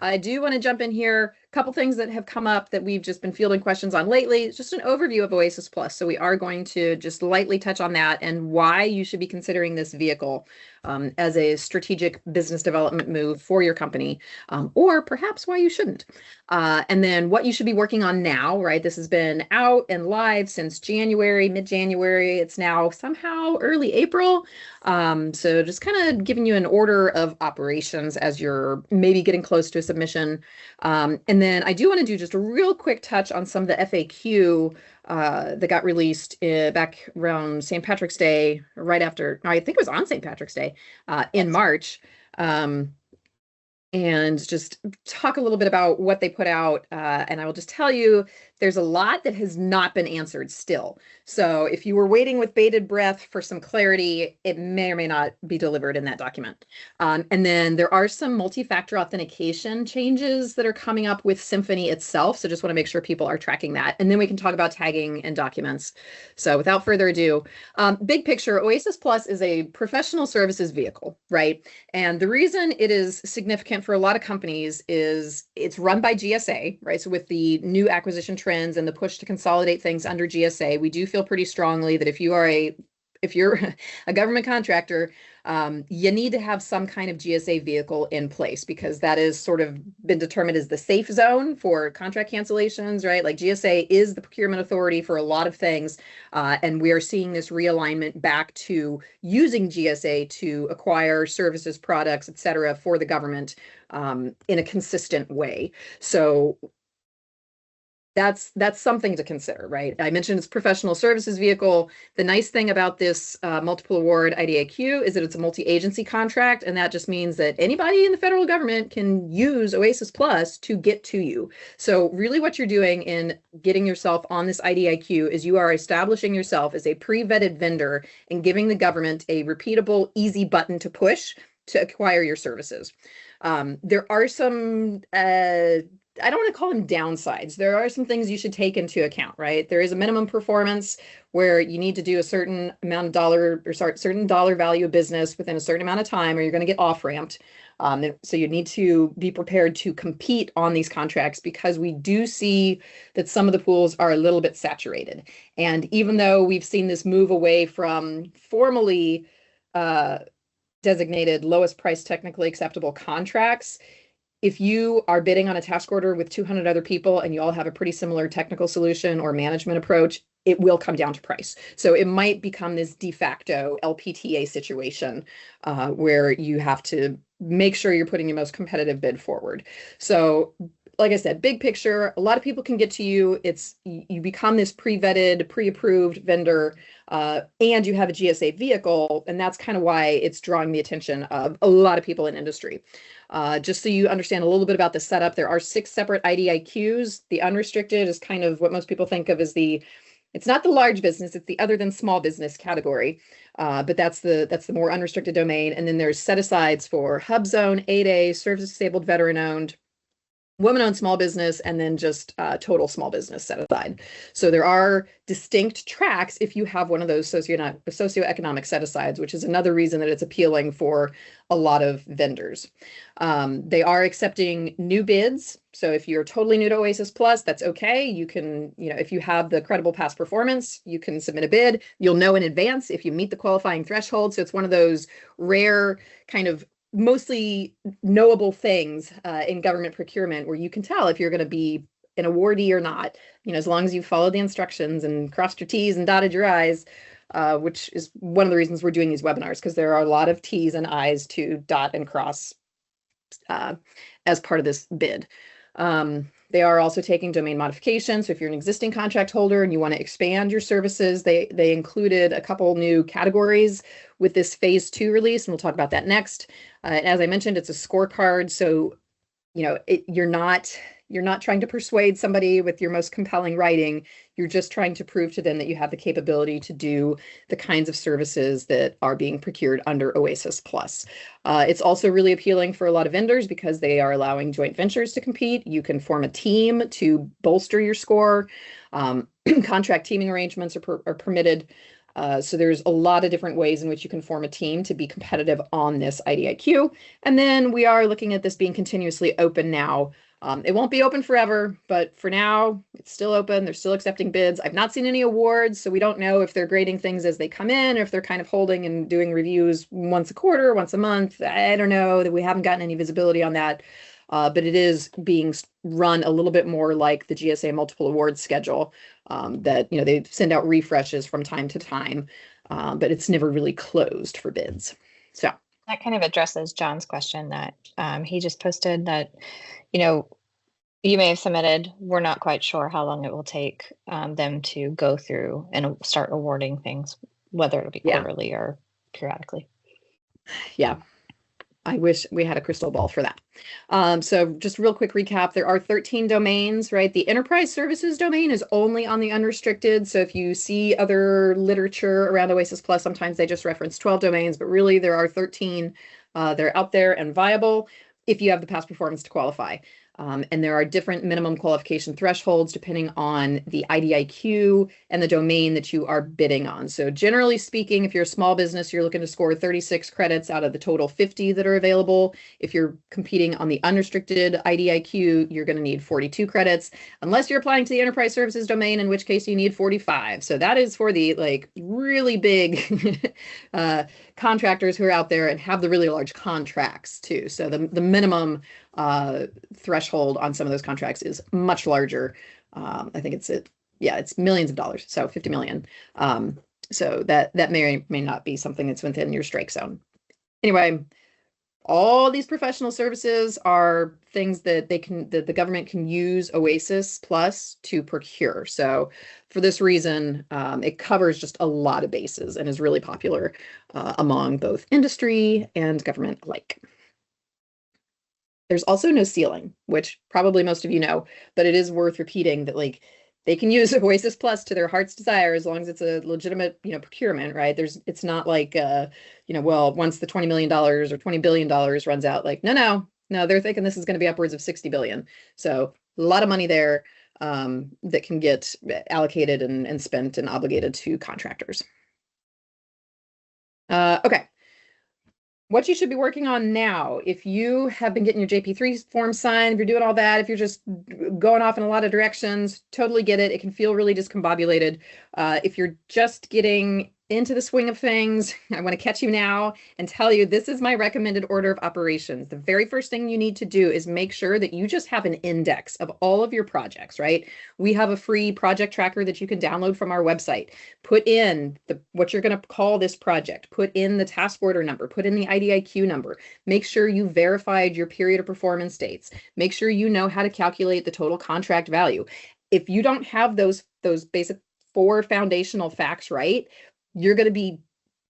I do want to jump in here. A couple things that have come up that we've just been fielding questions on lately. It's just an overview of OASIS Plus. So we are going to just lightly touch on that and why you should be considering this vehicle as a strategic business development move for your company, or perhaps why you shouldn't. And then what you should be working on now, right? This has been out and live since January, mid-January. It's now somehow early April. So just kind of giving you an order of operations as you're maybe getting close to a submission. And then I do want to do just a real quick touch on some of the FAQ that got released back around St. Patrick's Day, right after, I think it was on St. Patrick's Day in March. And just talk a little bit about what they put out. And I will just tell you, there's a lot that has not been answered still. So if you were waiting with bated breath for some clarity, it may or may not be delivered in that document. And then there are some multi-factor authentication changes that are coming up with Symphony itself. So just want to make sure people are tracking that. And then we can talk about tagging and documents. So without further ado, big picture, OASIS Plus is a professional services vehicle, right? And the reason it is significant for a lot of companies is it's run by GSA, right? So with the new acquisition trends and the push to consolidate things under GSA, we do feel pretty strongly that if you're a government contractor, you need to have some kind of GSA vehicle in place because that is sort of been determined as the safe zone for contract cancellations, right? Like GSA is the procurement authority for a lot of things. And we are seeing this realignment back to using GSA to acquire services, products, et cetera, for the government in a consistent way. So that's something to consider, right? I mentioned it's professional services vehicle. The nice thing about this multiple award IDIQ is that it's a multi-agency contract, and that just means that anybody in the federal government can use OASIS Plus to get to you. So really what you're doing in getting yourself on this IDIQ is you are establishing yourself as a pre-vetted vendor and giving the government a repeatable, easy button to push to acquire your services. There are some I don't want to call them downsides. There are some things you should take into account, right? There is a minimum performance where you need to do a certain amount of dollar or certain dollar value of business within a certain amount of time, or you're going to get off-ramped. So you need to be prepared to compete on these contracts because we do see that some of the pools are a little bit saturated. And even though we've seen this move away from formally designated lowest price technically acceptable contracts, if you are bidding on a task order with 200 other people and you all have a pretty similar technical solution or management approach, it will come down to price. So it might become this de facto LPTA situation where you have to make sure you're putting your most competitive bid forward. So like I said, big picture, a lot of people can get to you. You become this pre-vetted, pre-approved vendor, and you have a GSA vehicle, and that's kind of why it's drawing the attention of a lot of people in industry. Just so you understand a little bit about the setup, there are 6 separate IDIQs. The unrestricted is kind of what most people think of as it's not the large business, it's the other than small business category, but that's the more unrestricted domain. And then there's set-asides for hub zone, 8A, service disabled, veteran-owned, women-owned small business, and then just total small business set aside. So there are distinct tracks if you have one of those socioeconomic set-asides, which is another reason that it's appealing for a lot of vendors. They are accepting new bids. So if you're totally new to OASIS Plus, that's okay. You can, if you have the credible past performance, you can submit a bid. You'll know in advance if you meet the qualifying threshold. So it's one of those rare kind of mostly knowable things in government procurement where you can tell if you're going to be an awardee or not, as long as you follow the instructions and crossed your T's and dotted your I's, which is one of the reasons we're doing these webinars, because there are a lot of T's and I's to dot and cross as part of this bid. They are also taking domain modification. So if you're an existing contract holder and you want to expand your services, they included a couple new categories with this phase 2 release, and we'll talk about that next. As I mentioned, it's a scorecard. So, you're not trying to persuade somebody with your most compelling writing. You're just trying to prove to them that you have the capability to do the kinds of services that are being procured under OASIS Plus. It's also really appealing for a lot of vendors because they are allowing joint ventures to compete. You can form a team to bolster your score. Contract teaming arrangements are permitted. So there's a lot of different ways in which you can form a team to be competitive on this IDIQ. And then we are looking at this being continuously open now. It won't be open forever, but for now, it's still open. They're still accepting bids. I've not seen any awards, so we don't know if they're grading things as they come in, or if they're kind of holding and doing reviews once a quarter, once a month. I don't know. That we haven't gotten any visibility on that. But it is being run a little bit more like the GSA multiple awards schedule, that, they send out refreshes from time to time, but it's never really closed for bids. So that kind of addresses John's question that he just posted, that, you may have submitted. We're not quite sure how long it will take them to go through and start awarding things, whether it'll be quarterly or periodically. Yeah. I wish we had a crystal ball for that. So just real quick recap, there are 13 domains, right? The enterprise services domain is only on the unrestricted. So if you see other literature around OASIS Plus, sometimes they just reference 12 domains, but really there are 13 that are out there and viable if you have the past performance to qualify. And there are different minimum qualification thresholds depending on the IDIQ and the domain that you are bidding on. So generally speaking, if you're a small business, you're looking to score 36 credits out of the total 50 that are available. If you're competing on the unrestricted IDIQ, you're going to need 42 credits, unless you're applying to the enterprise services domain, in which case you need 45. So that is for the really big contractors who are out there and have the really large contracts too. So the minimum threshold on some of those contracts is much larger. I think it's millions of dollars, so 50 million. So that may or may not be something that's within your strike zone. Anyway, all these professional services are things that the government can use OASIS Plus to procure. So for this reason, it covers just a lot of bases and is really popular among both industry and government alike. There's also no ceiling, which probably most of you know, but it is worth repeating that they can use OASIS Plus to their heart's desire as long as it's a legitimate, procurement, right? It's not like, well, once the $20 million or $20 billion runs out, no, they're thinking this is going to be upwards of 60 billion. So a lot of money there that can get allocated and spent and obligated to contractors. Okay. What you should be working on now, if you have been getting your JP3 form signed, if you're doing all that, if you're just going off in a lot of directions, totally get it. It can feel really discombobulated. If you're just getting into the swing of things, I want to catch you now and tell you this is my recommended order of operations. The very first thing you need to do is make sure that you just have an index of all of your projects, right? We have a free project tracker that you can download from our website. Put in what you're going to call this project. Put in the task order number. Put in the IDIQ number. Make sure you verified your period of performance dates. Make sure you know how to calculate the total contract value. If you don't have those basic 4 foundational facts right, you're going to be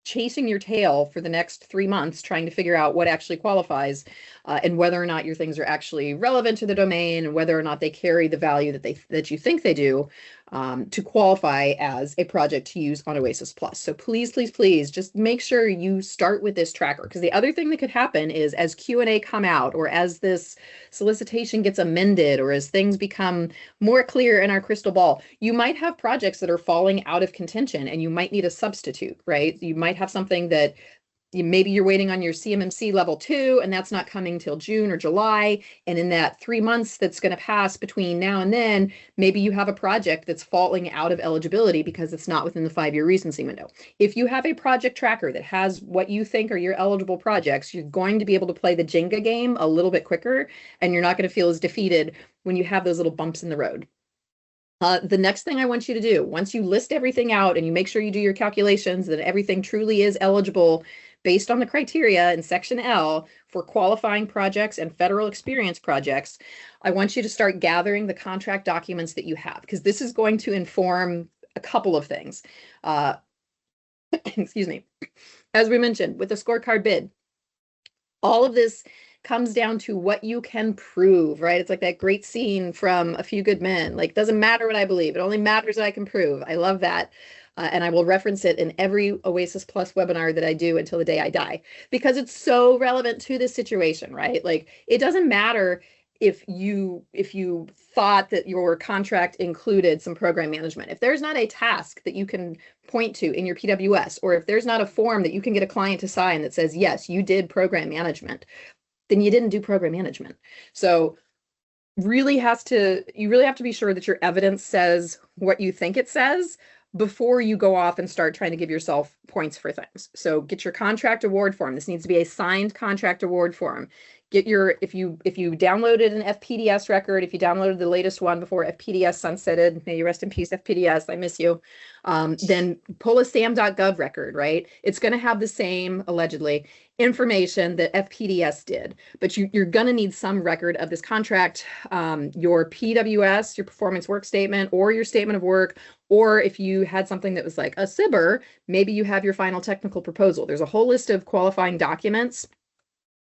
chasing your tail for the next 3 months trying to figure out what actually qualifies and whether or not your things are actually relevant to the domain and whether or not they carry the value that you think they do to qualify as a project to use on OASIS Plus. So please, please, please just make sure you start with this tracker, because the other thing that could happen is as Q&A come out, or as this solicitation gets amended, or as things become more clear in our crystal ball, you might have projects that are falling out of contention and you might need a substitute, right? You might have something that maybe you're waiting on your CMMC level 2 and that's not coming till June or July. And in that 3 months that's going to pass between now and then, maybe you have a project that's falling out of eligibility because it's not within the 5-year recency window. If you have a project tracker that has what you think are your eligible projects, you're going to be able to play the Jenga game a little bit quicker, and you're not going to feel as defeated when you have those little bumps in the road. The next thing I want you to do, once you list everything out and you make sure you do your calculations that everything truly is eligible based on the criteria in Section L for qualifying projects and federal experience projects, I want you to start gathering the contract documents that you have, because this is going to inform a couple of things. Excuse me. As we mentioned, with the scorecard bid, all of this comes down to what you can prove, right? It's like that great scene from A Few Good Men. Doesn't matter what I believe. It only matters what I can prove. I love that. And I will reference it in every OASIS Plus webinar that I do until the day I die, because it's so relevant to this situation, right? It doesn't matter if you thought that your contract included some program management. If there's not a task that you can point to in your PWS, or if there's not a form that you can get a client to sign that says, yes, you did program management, then you didn't do program management. So you really have to be sure that your evidence says what you think it says before you go off and start trying to give yourself points for things. So get your contract award form. This needs to be a signed contract award form. Get your, if you downloaded an FPDS record, if you downloaded the latest one before FPDS sunsetted, may you rest in peace, FPDS, I miss you. Then pull a SAM.gov record, right? It's going to have the same, allegedly, information that FPDS did, but you're going to need some record of this contract, your PWS, your performance work statement, or your statement of work, or if you had something that was like a SIBR, maybe you have your final technical proposal. There's a whole list of qualifying documents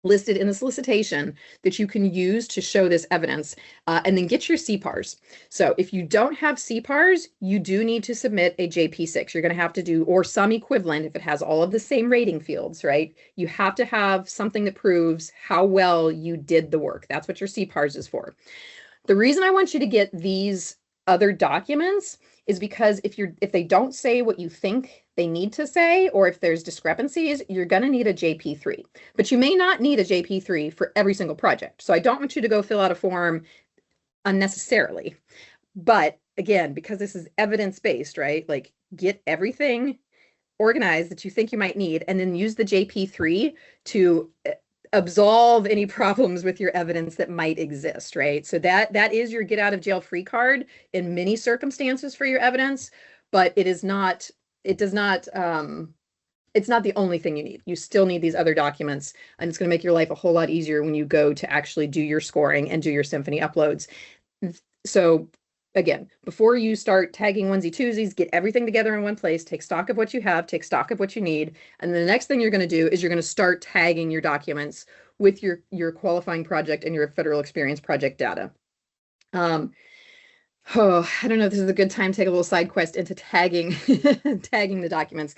listed in the solicitation that you can use to show this evidence, and then get your CPARs. So if you don't have CPARs, you do need to submit a JP6. You're going to have to do, or some equivalent if it has all of the same rating fields, right? You have to have something that proves how well you did the work. That's what your CPARs is for. The reason I want you to get these other documents is because if they don't say what you think they need to say, or if there's discrepancies, you're going to need a JP3. But you may not need a JP3 for every single project. So I don't want you to go fill out a form unnecessarily. But again, because this is evidence-based, right? Like, get everything organized that you think you might need, and then use the JP3 to absolve any problems with your evidence that might exist, right? So that is your get out of jail free card in many circumstances for your evidence, but it's not the only thing you need. You still need these other documents, and it's going to make your life a whole lot easier when you go to actually do your scoring and do your Symphony uploads. So again, before you start tagging onesie twosies, get everything together in one place, take stock of what you have, take stock of what you need. And the next thing you're going to do is you're going to start tagging your documents with your qualifying project and your federal experience project data. I don't know if this is a good time to take a little side quest into tagging the documents.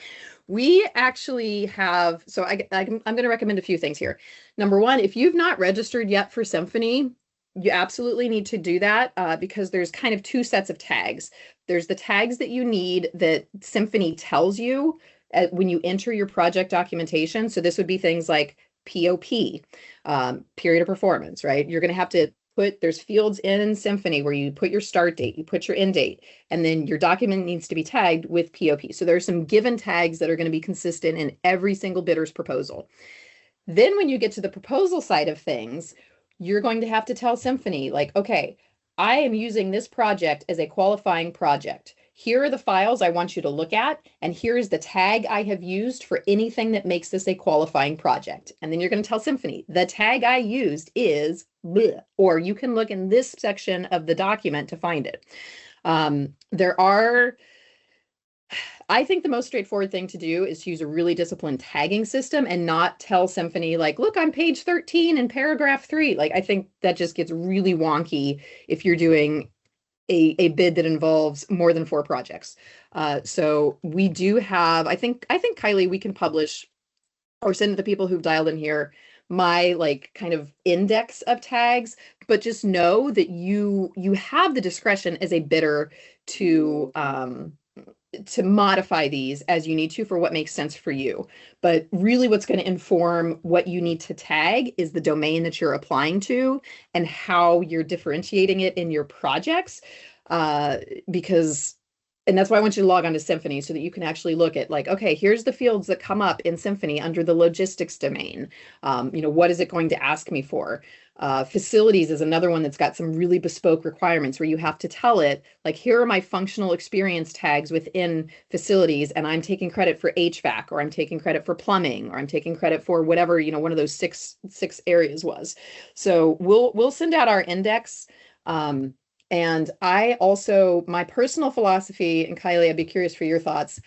We actually have, so I'm going to recommend a few things here. Number one, if you've not registered yet for Symphony, you absolutely need to do that, because there's kind of two sets of tags. There's the tags that you need that Symphony tells you when you enter your project documentation. So this would be things like POP, period of performance, right? You're going to have to there's fields in Symphony where you put your start date, you put your end date, and then your document needs to be tagged with POP. So there are some given tags that are going to be consistent in every single bidder's proposal. Then when you get to the proposal side of things, you're going to have to tell Symphony, like, okay, I am using this project as a qualifying project. Here are the files I want you to look at, and here is the tag I have used for anything that makes this a qualifying project. And then you're going to tell Symphony, the tag I used is bleh, or you can look in this section of the document to find it. I think the most straightforward thing to do is to use a really disciplined tagging system and not tell Symphony, like, look, on page 13 in paragraph 3. Like, I think that just gets really wonky if you're doing a bid that involves more than 4 projects. So we do have, I think Kiley, we can publish or send to the people who've dialed in here my like kind of index of tags, but just know that you have the discretion as a bidder to modify these as you need to for what makes sense for you. But really what's going to inform what you need to tag is the domain that you're applying to and how you're differentiating it in your projects. And that's why I want you to log on to Symphony so that you can actually look at, like, okay, here's the fields that come up in Symphony under the logistics domain. What is it going to ask me for? Facilities is another one that's got some really bespoke requirements where you have to tell it, like, here are my functional experience tags within facilities, and I'm taking credit for HVAC, or I'm taking credit for plumbing, or I'm taking credit for whatever, one of those six areas was. So we'll send out our index. And I also, my personal philosophy, and Kiley, I'd be curious for your thoughts.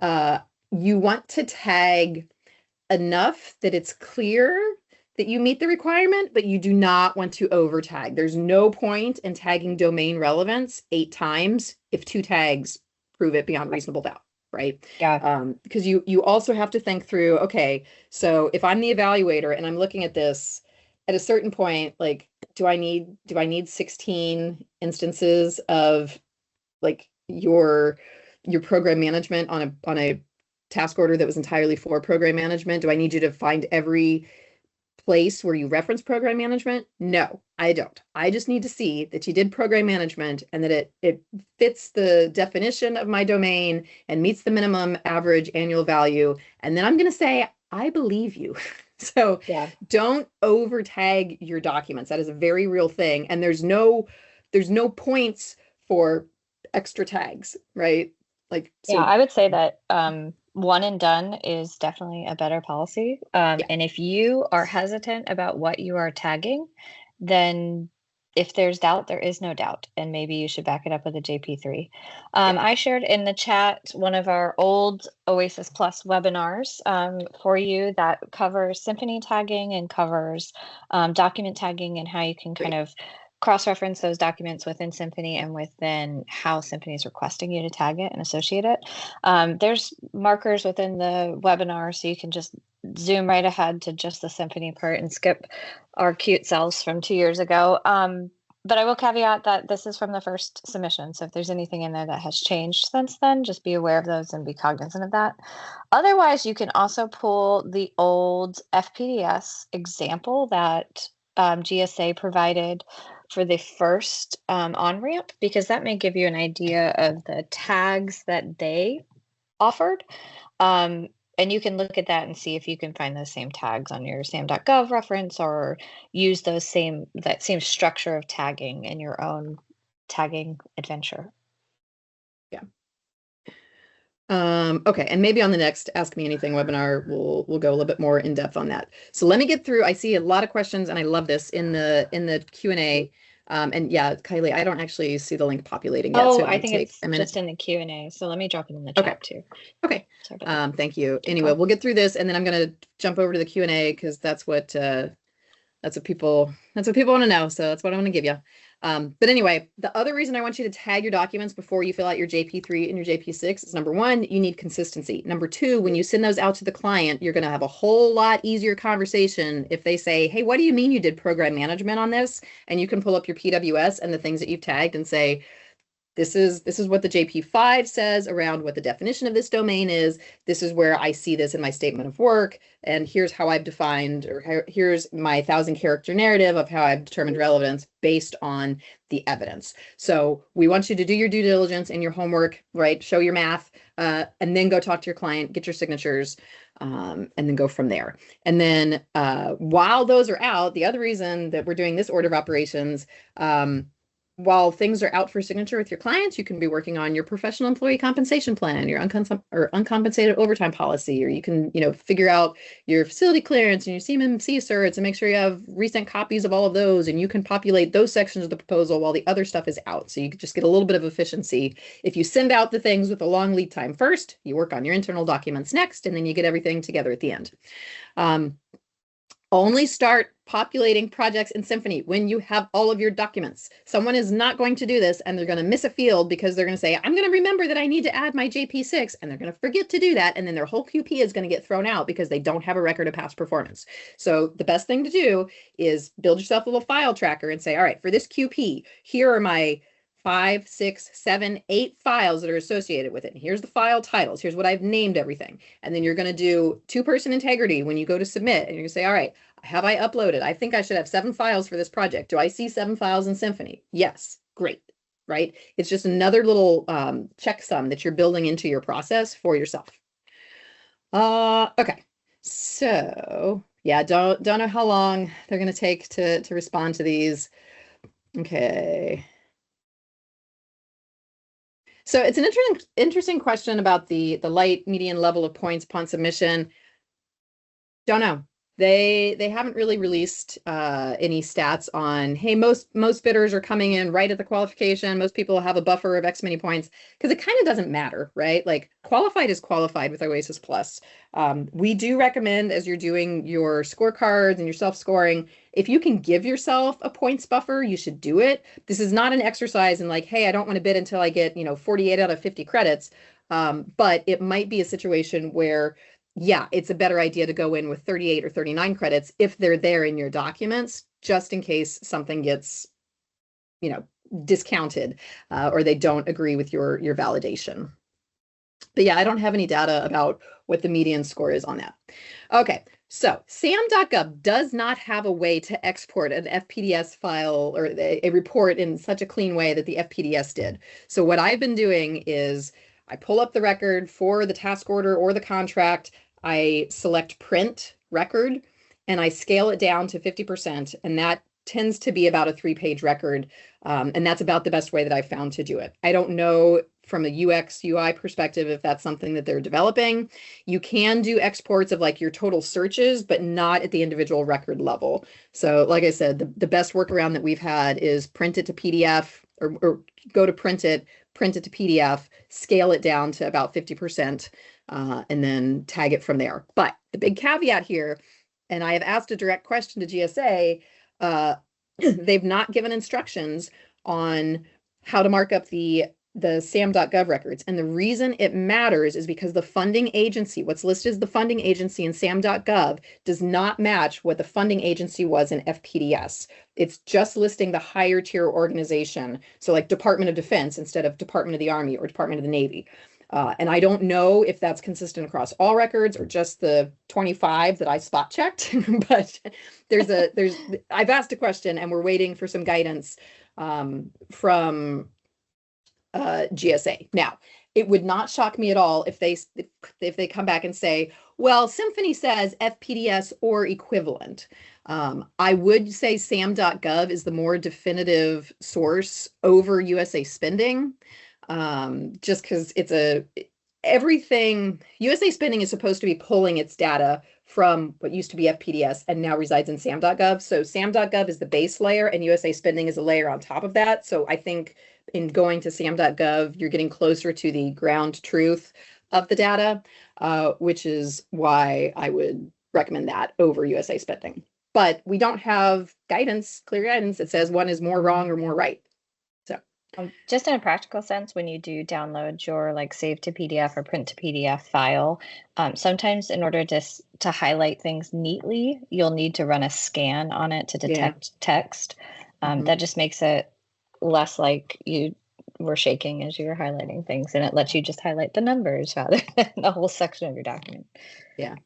You want to tag enough that it's clear that you meet the requirement, but you do not want to over tag. There's no point in tagging domain relevance 8 times if 2 tags prove it beyond reasonable doubt, right? Yeah. Because you also have to think through, okay, so if I'm the evaluator and I'm looking at this, at a certain point, like, do I need 16 instances of like your program management on a task order that was entirely for program management? Do I need you to find every place where you reference program management? No, I don't. I just need to see that you did program management and that it fits the definition of my domain and meets the minimum average annual value. And then I'm going to say, I believe you. So Yeah. don't over tag your documents. That is a very real thing. And there's no points for extra tags, right? Like, Yeah, so I would say that one and done is definitely a better policy. yeah, And if you are hesitant about what you are tagging, then if there's doubt, there is no doubt. And maybe you should back it up with a JP3. yeah, I shared in the chat one of our old OASIS Plus webinars for you that covers Symphony tagging and covers document tagging and how you can kind great. of cross-reference those documents within Symphony and within how Symphony is requesting you to tag it and associate it. There's markers within the webinar, so you can just zoom right ahead to just the Symphony part and skip our cute cells from 2 years ago. But I will caveat that this is from the first submission. So if there's anything in there that has changed since then, just be aware of those and be cognizant of that. Otherwise, you can also pull the old FPDS example that GSA provided for the first on-ramp, because that may give you an idea of the tags that they offered. And you can look at that and see if you can find those same tags on your sam.gov reference or use that same structure of tagging in your own tagging adventure. Yeah. Okay, and maybe on the next Ask Me Anything webinar, we'll go a little bit more in depth on that. So let me get through. I see a lot of questions, and I love this in the Q&A. And yeah, Kylie, I don't actually see the link populating yet, so it I might think take it's a minute. just in the Q&A. So let me drop it in the Okay. chat too. Okay. Sort of. Thank you. Anyway, we'll get through this, and then I'm going to jump over to the Q&A because that's what people want to know. So that's what I'm going to give you. But anyway, the other reason I want you to tag your documents before you fill out your JP3 and your JP6 is, number one, you need consistency. Number two, when you send those out to the client, you're going to have a whole lot easier conversation if they say, hey, what do you mean you did program management on this? And you can pull up your PWS and the things that you've tagged and say, this is what the JP5 says around what the definition of this domain is. This is where I see this in my statement of work. And here's how I've defined, or here's my 1,000-character narrative of how I've determined relevance based on the evidence. So we want you to do your due diligence and your homework, right? Show your math, and then go talk to your client, get your signatures, and then go from there. And then while those are out, the other reason that we're doing this order of operations, while things are out for signature with your clients, you can be working on your professional employee compensation plan, your uncompensated overtime policy, or you can, figure out your facility clearance and your CMMC certs and make sure you have recent copies of all of those, and you can populate those sections of the proposal while the other stuff is out. So you can just get a little bit of efficiency. If you send out the things with a long lead time first, you work on your internal documents next, and then you get everything together at the end. Only start populating projects in Symphony when you have all of your documents. Someone is not going to do this and they're going to miss a field because they're going to say, I'm going to remember that I need to add my JP6, and they're going to forget to do that. And then their whole QP is going to get thrown out because they don't have a record of past performance. So the best thing to do is build yourself a little file tracker and say, all right, for this QP, here are my 5, 6, 7, 8 files that are associated with it. And here's the file titles. Here's what I've named everything. And then you're going to do 2-person integrity when you go to submit. And you're going to say, all right, have I uploaded? I think I should have 7 files for this project. Do I see 7 files in Symphony? Yes. Great. Right? It's just another little checksum that you're building into your process for yourself. Okay. So yeah, don't know how long they're going to take to respond to these. Okay. So it's an interesting question about the light median level of points upon submission. Don't know. They haven't really released any stats on, hey, most bidders are coming in right at the qualification. Most people have a buffer of X many points, because it kind of doesn't matter, right? Like, qualified is qualified with OASIS Plus. We do recommend, as you're doing your scorecards and your self-scoring, if you can give yourself a points buffer, you should do it. This is not an exercise in like, hey, I don't want to bid until I get 48 out of 50 credits. But it might be a situation where yeah, it's a better idea to go in with 38 or 39 credits if they're there in your documents, just in case something gets, discounted, or they don't agree with your validation. But yeah, I don't have any data about what the median score is on that. Okay, so sam.gov does not have a way to export an FPDS file or a report in such a clean way that the FPDS did. So what I've been doing is I pull up the record for the task order or the contract, I select print record, and I scale it down to 50%, and that tends to be about a 3-page record. And that's about the best way that I've found to do it. I don't know from a UX UI perspective if that's something that they're developing. You can do exports of like your total searches, but not at the individual record level. So like I said, the best workaround that we've had is print it to PDF, or go to print it to PDF, scale it down to about 50%, and then tag it from there. But the big caveat here, and I have asked a direct question to GSA, they've not given instructions on how to mark up the sam.gov records. And the reason it matters is because the funding agency, what's listed as the funding agency in sam.gov, does not match what the funding agency was in FPDS. It's just listing the higher tier organization. So like Department of Defense instead of Department of the Army or Department of the Navy. And I don't know if that's consistent across all records or just the 25 that I spot checked, but I've asked a question and we're waiting for some guidance from GSA. Now, it would not shock me at all if they come back and say, well, Symphony says FPDS or equivalent. I would say sam.gov is the more definitive source over USA Spending. Just because everything USA Spending is supposed to be pulling its data from what used to be FPDS and now resides in sam.gov. So sam.gov is the base layer and USA Spending is a layer on top of that. So I think in going to sam.gov, you're getting closer to the ground truth of the data, which is why I would recommend that over USA Spending. But we don't have clear guidance that says one is more wrong or more right. Just in a practical sense, when you do download your like save to PDF or print to PDF file, sometimes in order to highlight things neatly, you'll need to run a scan on it to detect text. That just makes it less like you were shaking as you were highlighting things, and it lets you just highlight the numbers rather than the whole section of your document. Yeah.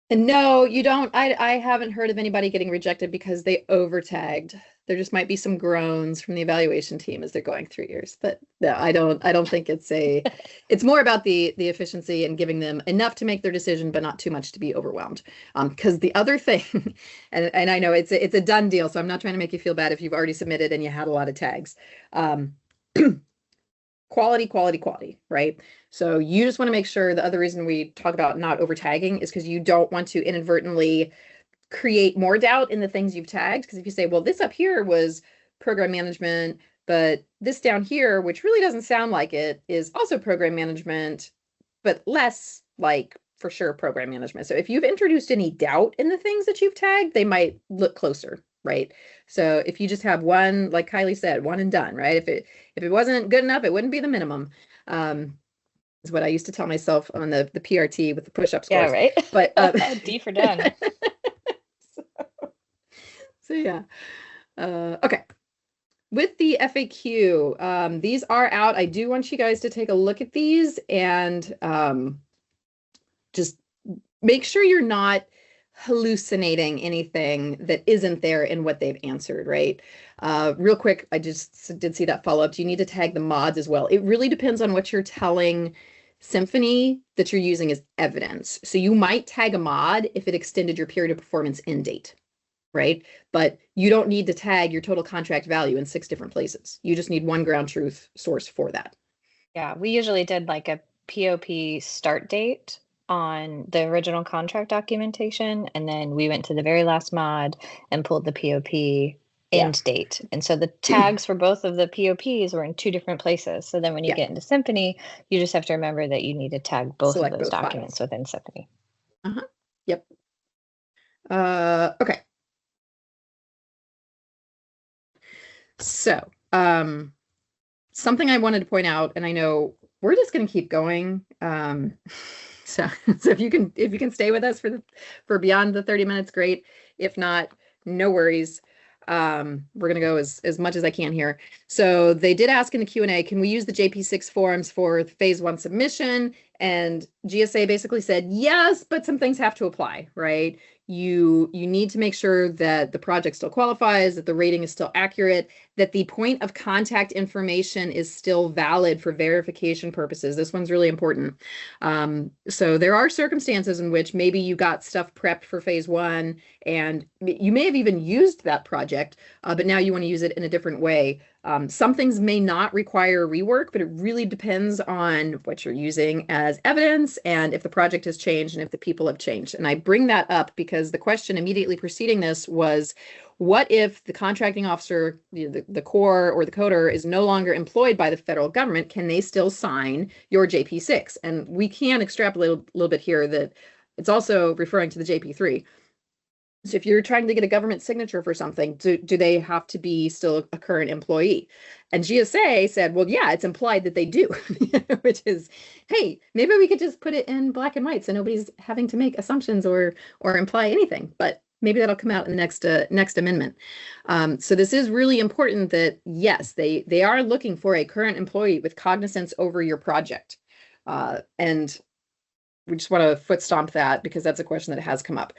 And no, you don't. I haven't heard of anybody getting rejected because they over tagged. There just might be some groans from the evaluation team as they're going through yours, but no, I don't think it's more about the efficiency and giving them enough to make their decision, but not too much to be overwhelmed. Because the other thing, and I know it's a done deal, so I'm not trying to make you feel bad if you've already submitted and you had a lot of tags. Quality, right? So you just want to make sure, the other reason we talk about not over tagging is because you don't want to inadvertently create more doubt in the things you've tagged. Because if you say, well, this up here was program management, but this down here, which really doesn't sound like it, is also program management, but less like for sure program management. So if you've introduced any doubt in the things that you've tagged, they might look closer, right? So if you just have one, like Kiley said, one and done, right? If it wasn't good enough, it wouldn't be the minimum. Is what I used to tell myself on the PRT with the push-up scores. Yeah, right. But D for done. So yeah. Okay. With the FAQ, these are out. I do want you guys to take a look at these and just make sure you're not hallucinating anything that isn't there in what they've answered, right? Real quick, I just did see that follow-up. Do you need to tag the mods as well? It really depends on what you're telling Symphony that you're using as evidence. So you might tag a mod if it extended your period of performance end date, right? But you don't need to tag your total contract value in 6 different places. You just need one ground truth source for that. Yeah, we usually did like a POP start date on the original contract documentation, and then we went to the very last mod and pulled the POP end date. And so the tags for both of the POPs were in 2 different places. So then when you get into Symphony, you just have to remember that you need to tag both of those documents within Symphony. Yep. Okay. So, something I wanted to point out, and I know we're just going to keep going. So, so if you can stay with us for beyond the 30 minutes, great. If not, no worries. We're gonna go as much as I can here. So they did ask in the Q&A, can we use the JP6 forms for the phase 1 submission? And GSA basically said yes, but some things have to apply, right? You need to make sure that the project still qualifies, that the rating is still accurate, that the point of contact information is still valid for verification purposes. This one's really important. So there are circumstances in which maybe you got stuff prepped for phase 1 and you may have even used that project, but now you want to use it in a different way. Some things may not require rework, but it really depends on what you're using as evidence and if the project has changed and if the people have changed. And I bring that up because the question immediately preceding this was, what if the contracting officer, the core or the coder is no longer employed by the federal government? Can they still sign your JP6? And we can extrapolate a little bit here that it's also referring to the JP3. So if you're trying to get a government signature for something, do they have to be still a current employee? And GSA said, well, yeah, it's implied that they do, which is, hey, maybe we could just put it in black and white so nobody's having to make assumptions or imply anything. But maybe that'll come out in the next amendment. So this is really important that, yes, they are looking for a current employee with cognizance over your project. And we just want to foot stomp that because that's a question that has come up.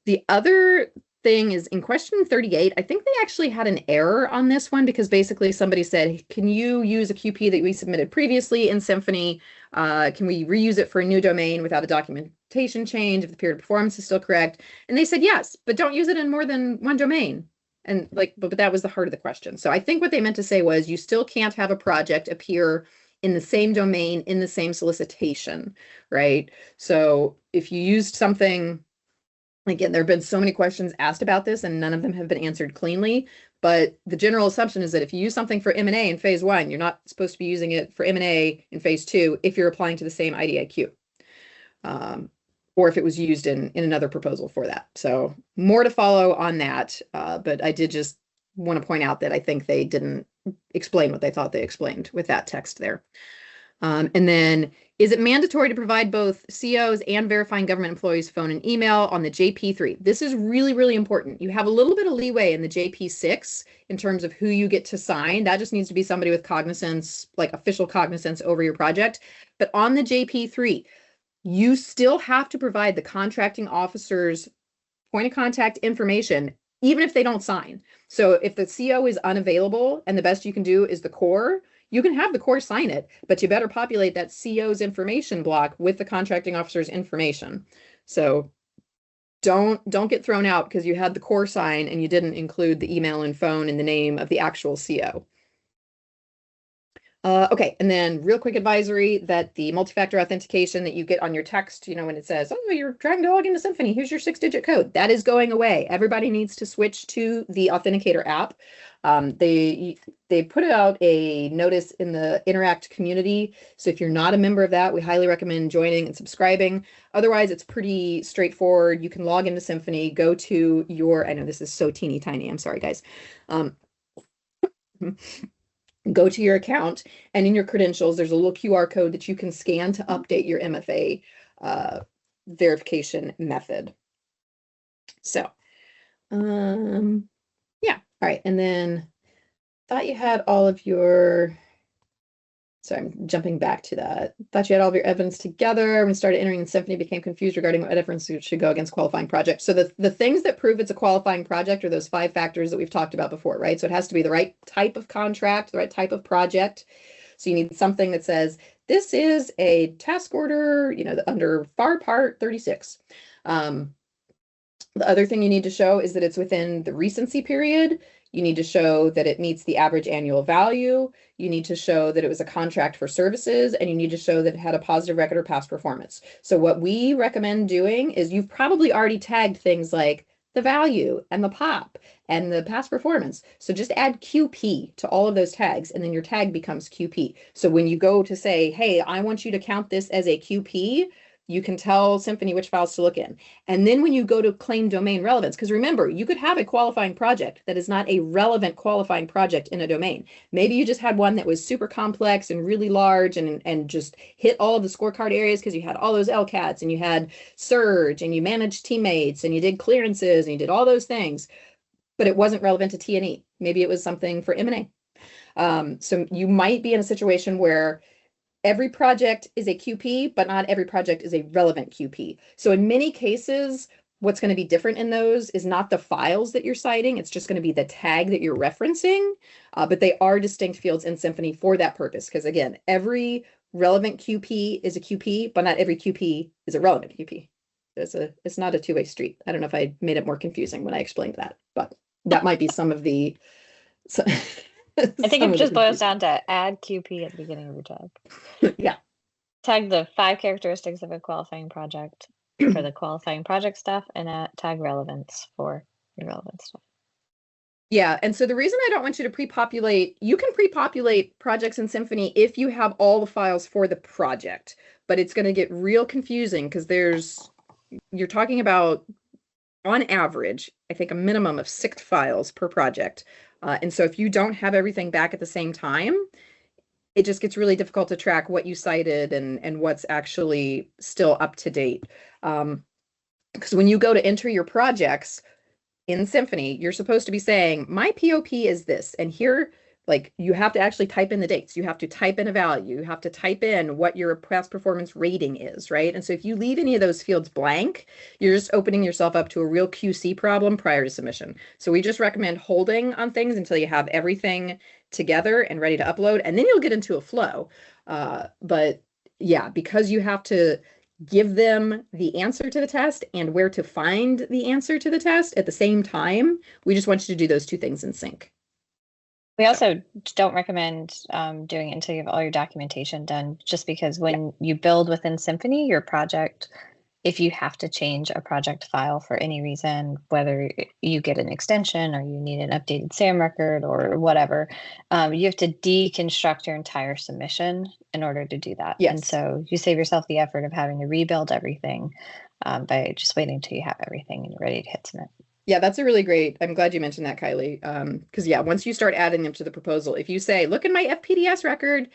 The other thing is in question 38, I think they actually had an error on this one because basically somebody said, can you use a QP that we submitted previously in Symphony? Can we reuse it for a new domain without a documentation change if the period of performance is still correct? And they said, yes, but don't use it in more than one domain. And but that was the heart of the question. So I think what they meant to say was you still can't have a project appear in the same domain, in the same solicitation, right? So if you used something, again, there have been so many questions asked about this and none of them have been answered cleanly, but the general assumption is that if you use something for M&A in phase 1, you're not supposed to be using it for M&A in phase 2 if you're applying to the same IDIQ, or if it was used in another proposal for that. So more to follow on that, but I did just want to point out that I think they didn't explain what they thought they explained with that text there. And then, is it mandatory to provide both COs and verifying government employees' phone and email on the JP3? This is really, really important. You have a little bit of leeway in the JP6 in terms of who you get to sign. That just needs to be somebody with cognizance, like official cognizance over your project. But on the JP3, you still have to provide the contracting officer's point of contact information, even if they don't sign. So if the CO is unavailable and the best you can do is the core, you can have the core sign it, but you better populate that CO's information block with the contracting officer's information. So don't get thrown out because you had the core sign and you didn't include the email and phone and the name of the actual CO. Okay, and then real quick advisory that the multi-factor authentication that you get on your text, when it says, oh, you're trying to log into Symphony, here's your 6-digit code, that is going away. Everybody needs to switch to the Authenticator app. They put out a notice in the Interact community. So if you're not a member of that, we highly recommend joining and subscribing. Otherwise, it's pretty straightforward. You can log into Symphony, go to your, I know this is so teeny tiny, I'm sorry, guys. Go to your account, and in your credentials, there's a little QR code that you can scan to update your MFA verification method. So, yeah, all right. And then thought you had all of your, sorry, I'm jumping back to that. Thought you had all of your evidence together. When we started entering in Symphony, became confused regarding what evidence should go against qualifying project. So the things that prove it's a qualifying project are those 5 factors that we've talked about before, right? So it has to be the right type of contract, the right type of project. So you need something that says, this is a task order, under FAR Part 36. The other thing you need to show is that it's within the recency period. You need to show that it meets the average annual value. You need to show that it was a contract for services, and you need to show that it had a positive record or past performance. So what we recommend doing is you've probably already tagged things like the value and the POP and the past performance. So just add QP to all of those tags, and then your tag becomes QP. So when you go to say, hey, I want you to count this as a QP, You can tell Symphony which files to look in. And then when you go to claim domain relevance, because remember, you could have a qualifying project that is not a relevant qualifying project in a domain. Maybe you just had one that was super complex and really large and just hit all of the scorecard areas because you had all those LCATs and you had Surge and you managed teammates and you did clearances and you did all those things, but it wasn't relevant to T&E. Maybe it was something for M&A. So you might be in a situation where every project is a QP, but not every project is a relevant QP. So in many cases, what's going to be different in those is not the files that you're citing. It's just going to be the tag that you're referencing. But they are distinct fields in Symphony for that purpose. Because again, every relevant QP is a QP, but not every QP is a relevant QP. It's not a two-way street. I don't know if I made it more confusing when I explained that, but that might be some of the. I think it just boils down to add QP at the beginning of your tag. Yeah. Tag the 5 characteristics of a qualifying project for the qualifying project stuff, and tag relevance for your relevant stuff. Yeah, and so the reason I don't want you to pre-populate, you can pre-populate projects in Symphony if you have all the files for the project, but it's going to get real confusing because you're talking about, on average, I think a minimum of 6 files per project. And so if you don't have everything back at the same time, it just gets really difficult to track what you cited and what's actually still up to date. Because when you go to enter your projects in Symphony, you're supposed to be saying, my POP is this, and here, like, you have to actually type in the dates. You have to type in a value. You have to type in what your past performance rating is, right? And so if you leave any of those fields blank, you're just opening yourself up to a real QC problem prior to submission. So we just recommend holding on things until you have everything together and ready to upload, and then you'll get into a flow. But yeah, because you have to give them the answer to the test and where to find the answer to the test at the same time, we just want you to do those 2 things in sync. We also don't recommend doing it until you have all your documentation done, just because when you build within Symphony, your project, if you have to change a project file for any reason, whether you get an extension or you need an updated SAM record or whatever, you have to deconstruct your entire submission in order to do that. Yes. And so you save yourself the effort of having to rebuild everything by just waiting until you have everything and you're ready to hit submit. Yeah, that's a really great, I'm glad you mentioned that, Kylie. Because yeah, once you start adding them to the proposal, if you say, look at my FPDS record,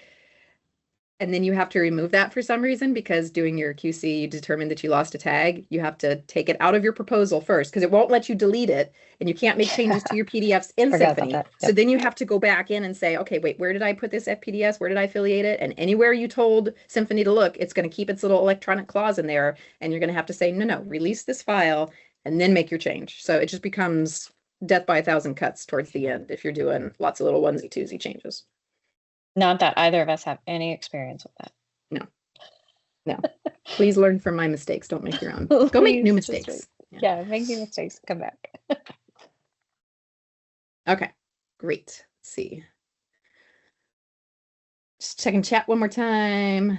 and then you have to remove that for some reason because doing your QC, you determined that you lost a tag, you have to take it out of your proposal first because it won't let you delete it and you can't make changes to your PDFs in Symphony. Yep. So then you have to go back in and say, okay, wait, where did I put this FPDS? Where did I affiliate it? And anywhere you told Symphony to look, it's going to keep its little electronic clause in there. And you're going to have to say, no, release this file and then make your change. So it just becomes death by 1,000 cuts towards the end if you're doing lots of little onesie twosie changes. Not that either of us have any experience with that. No. Please learn from my mistakes. Don't make your own. Go make new mistakes. Yeah, make new mistakes. Come back. Okay, great. Let's see. Just checking chat one more time.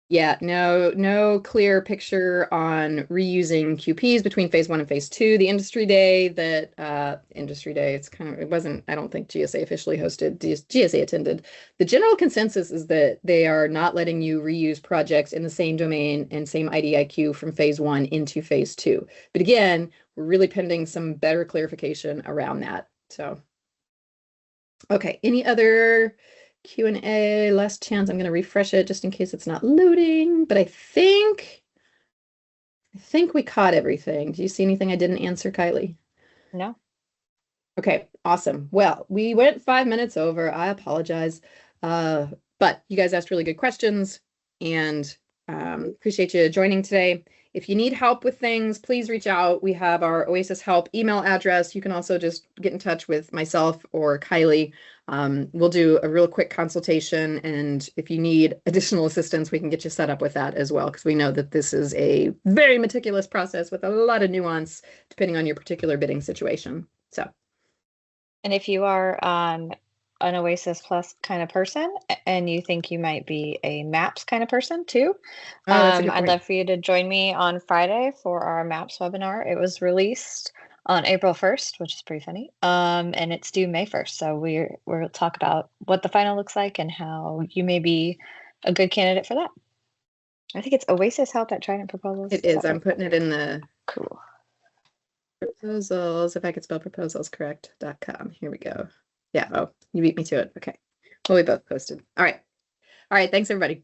Yeah, no clear picture on reusing QPs between phase 1 and phase 2. The industry day it wasn't, I don't think GSA officially hosted, GSA attended. The general consensus is that they are not letting you reuse projects in the same domain and same IDIQ from phase 1 into phase 2. But again, we're really pending some better clarification around that. So, okay, any other Q&A, last chance. I'm going to refresh it just in case it's not loading, but I think we caught everything. Do you see anything I didn't answer, Kylie? No. Okay, awesome. Well, we went 5 minutes over. I apologize. But you guys asked really good questions and appreciate you joining today. If you need help with things, please reach out. We have our OASIS Help email address. You can also just get in touch with myself or Kylie. We'll do a real quick consultation, and if you need additional assistance, we can get you set up with that as well, because we know that this is a very meticulous process with a lot of nuance depending on your particular bidding situation. So, and if you are an OASIS Plus kind of person and you think you might be a MAPS kind of person too, I'd love for you to join me on Friday for our MAPS webinar. It was released on April 1st, which is pretty funny, and it's due May 1st. So we'll talk about what the final looks like and how you may be a good candidate for that. I think it's Oasis Help at Trident Proposals. It is. I'm putting it in the Cool. proposals, if I could spell proposals correct.com. Here we go. Yeah. Oh, you beat me to it. Okay. Well, we both posted. All right. All right. Thanks, everybody.